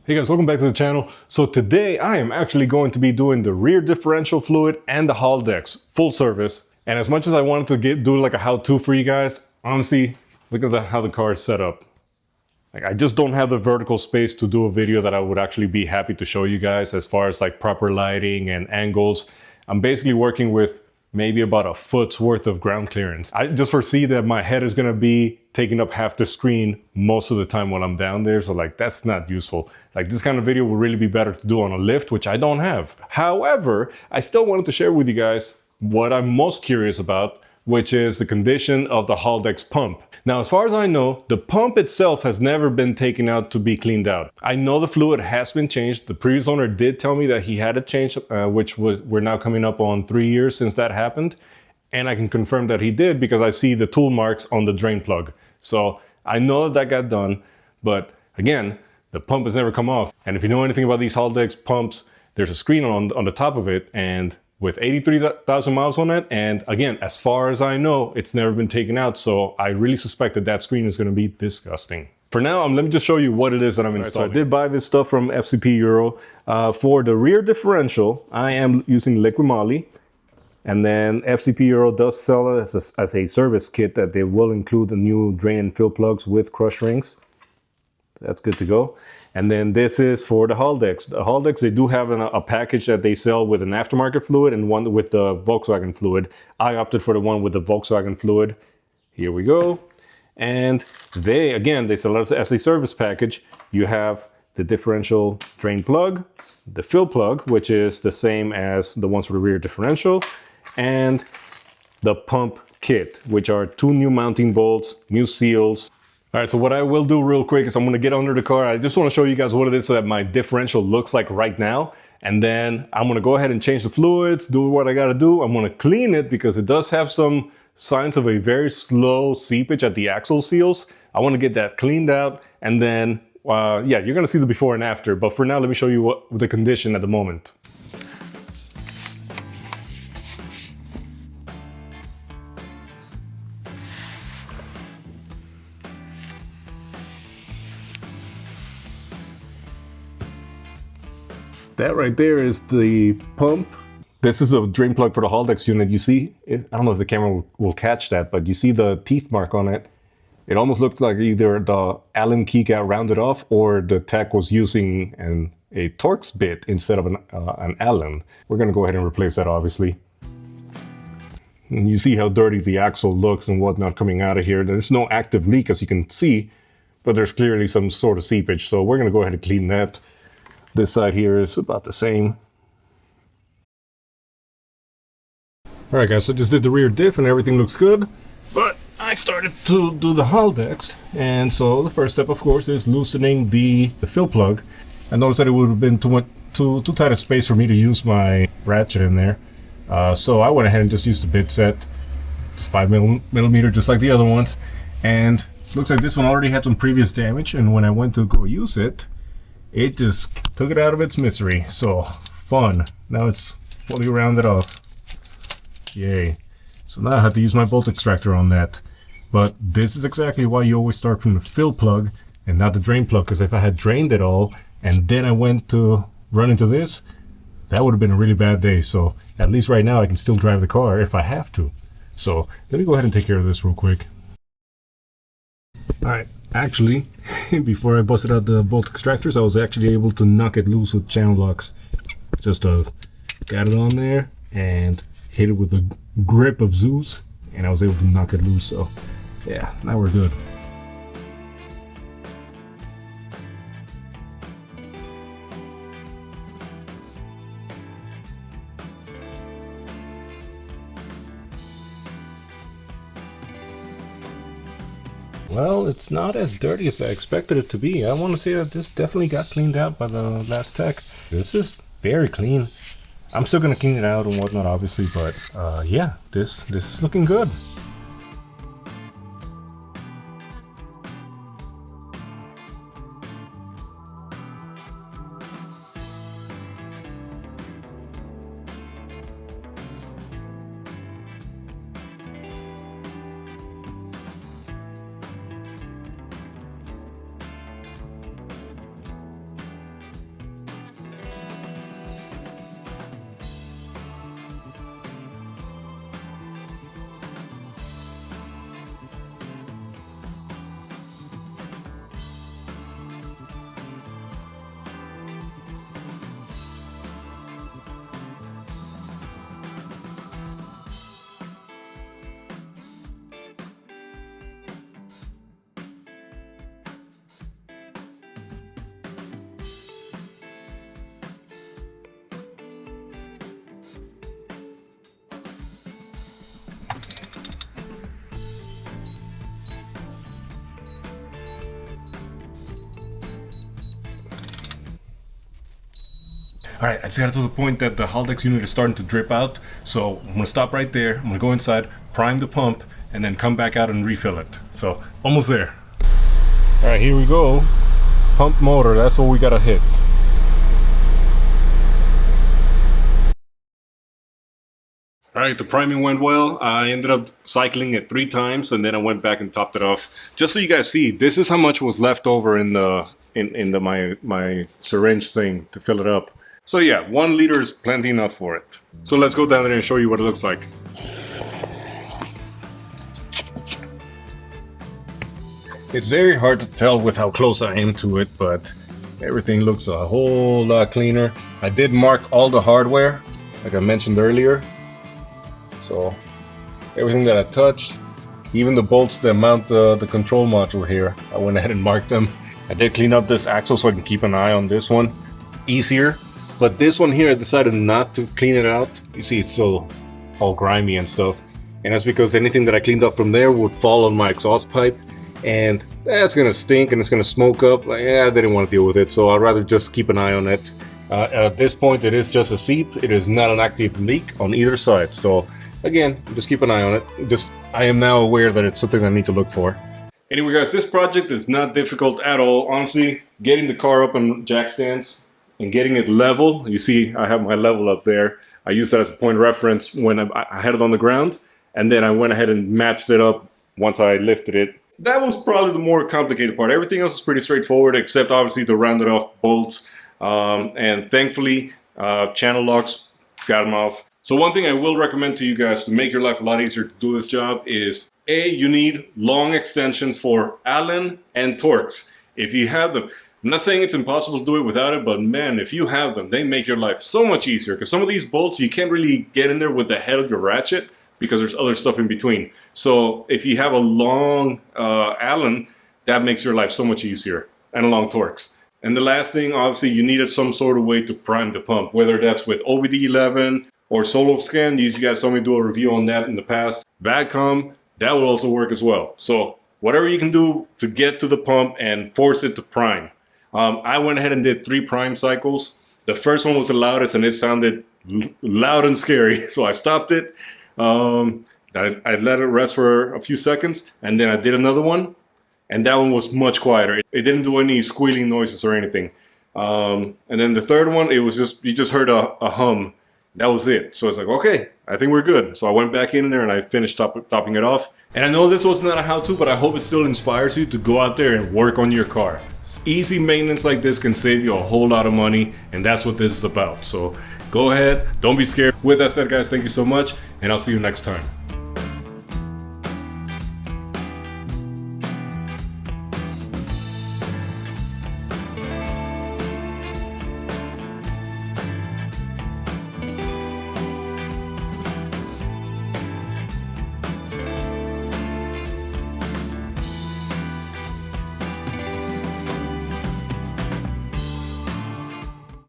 Hey guys, welcome back to the channel. So today I am actually going to be doing the rear differential fluid and the Haldex full service. And as much as I wanted to do like a how-to for you guys, honestly, look at how the car is set up. Like, I just don't have the vertical space to do a video that I would actually be happy to show you guys as far as like proper lighting and angles. I'm basically working with maybe about a foot's worth of ground clearance. I just foresee that my head is gonna be taking up half the screen most of the time when I'm down there. So like, that's not useful. Like, this kind of video would really be better to do on a lift, which I don't have. However, I still wanted to share with you guys what I'm most curious about, which is the condition of the Haldex pump. Now, as far as I know, the pump itself has never been taken out to be cleaned out. I know the fluid has been changed. The previous owner did tell me that he had it changed, we're now coming up on 3 years since that happened. And I can confirm that he did because I see the tool marks on the drain plug. So I know that got done, but again, the pump has never come off. And if you know anything about these Haldex pumps, there's a screen on the top of it, and with 83,000 miles on it, and again, as far as I know, it's never been taken out, so I really suspect that that screen is going to be disgusting. For now, let me just show you what it is that I'm installing. So I did buy this stuff from FCP Euro. For the rear differential, I am using Liquimoly, and then FCP Euro does sell it as a service kit that they will include the new drain and fill plugs with crush rings. That's good to go. And then this is for the Haldex. The Haldex, they do have a package that they sell with an aftermarket fluid and one with the Volkswagen fluid. I opted for the one with the Volkswagen fluid. Here we go. And they sell it as a service package. You have the differential drain plug, the fill plug, which is the same as the ones for the rear differential, and the pump kit, which are 2 new mounting bolts, new seals. All right, so what I will do real quick is I'm gonna get under the car. I just wanna show you guys what it is so that my differential looks like right now. And then I'm gonna go ahead and change the fluids, do what I gotta do. I'm gonna clean it because it does have some signs of a very slow seepage at the axle seals. I wanna get that cleaned out, and then, yeah, you're gonna see the before and after. But for now, let me show you what the condition at the moment. That right there is the pump. This is a drain plug for the Haldex unit. You see, I don't know if the camera will catch that, but you see the teeth mark on it. It almost looks like either the Allen key got rounded off or the tech was using a Torx bit instead of an Allen. We're gonna go ahead and replace that, obviously. And you see how dirty the axle looks and whatnot coming out of here. There's no active leak, as you can see, but there's clearly some sort of seepage. So we're gonna go ahead and clean that. This side here is about the same. All right, guys, so I just did the rear diff and everything looks good, but I started to do the Haldex. And so the first step, of course, is loosening the fill plug. I noticed that it would have been too tight a space for me to use my ratchet in there. So I went ahead and just used the bit set, just 5mm, just like the other ones. And looks like this one already had some previous damage, and when I went to go use it, it just took it out of its misery. So fun. Now it's fully rounded off. Yay. So now I have to use my bolt extractor on that. But this is exactly why you always start from the fill plug and not the drain plug, because if I had drained it all and then I went to run into this, that would have been a really bad day. So at least right now I can still drive the car if I have to. So let me go ahead and take care of this real quick. Alright, actually, before I busted out the bolt extractors, I was actually able to knock it loose with channel locks. Just got it on there and hit it with a grip of Zeus, and I was able to knock it loose. So yeah, now we're good. Well, it's not as dirty as I expected it to be. I want to say that this definitely got cleaned out by the last tech. This is very clean. I'm still going to clean it out and whatnot, obviously, but yeah, this is looking good. All right, I just got to the point that the Haldex unit is starting to drip out. So I'm gonna stop right there. I'm gonna go inside, prime the pump, and then come back out and refill it. So almost there. All right, here we go. Pump motor, that's what we gotta hit. All right, the priming went well. I ended up cycling it 3 times, and then I went back and topped it off. Just so you guys see, this is how much was left over in my syringe thing to fill it up. So yeah, 1 liter is plenty enough for it. So let's go down there and show you what it looks like. It's very hard to tell with how close I am to it, but everything looks a whole lot cleaner. I did mark all the hardware, like I mentioned earlier. So everything that I touched, even the bolts that mount the control module here, I went ahead and marked them. I did clean up this axle so I can keep an eye on this one easier. But this one here, I decided not to clean it out. You see it's still all grimy and stuff. And that's because anything that I cleaned up from there would fall on my exhaust pipe. And that's gonna stink and it's gonna smoke up. Like, yeah, I didn't want to deal with it. So I'd rather just keep an eye on it. At this point, it is just a seep. It is not an active leak on either side. So again, just keep an eye on it. I am now aware that it's something I need to look for. Anyway, guys, this project is not difficult at all. Honestly, getting the car up on jack stands and getting it level. You see, I have my level up there. I used that as a point of reference when I had it on the ground, and then I went ahead and matched it up once I lifted it. That was probably the more complicated part. Everything else is pretty straightforward, except obviously the rounded off bolts. And thankfully, channel locks got them off. So one thing I will recommend to you guys to make your life a lot easier to do this job is, you need long extensions for Allen and Torx. If you have them, I'm not saying it's impossible to do it without it, but man, if you have them, they make your life so much easier. Because some of these bolts, you can't really get in there with the head of your ratchet because there's other stuff in between. So if you have a long Allen, that makes your life so much easier, and a long Torx. And the last thing, obviously, you needed some sort of way to prime the pump, whether that's with OBD11 or Solo Scan. You guys saw me do a review on that in the past. VADCOM, that will also work as well. So whatever you can do to get to the pump and force it to prime. I went ahead and did 3 prime cycles. The first one was the loudest and it sounded loud and scary. So I stopped it. I let it rest for a few seconds, and then I did another one. And that one was much quieter. It didn't do any squealing noises or anything. And then the third one, it was just, you just heard a hum. That was it. So it's like, okay, I think we're good. So I went back in there and I finished topping it off. And I know this was not a how-to, but I hope it still inspires you to go out there and work on your car. Easy maintenance like this can save you a whole lot of money, and that's what this is about. So go ahead, don't be scared. With that said, guys, thank you so much, and I'll see you next time.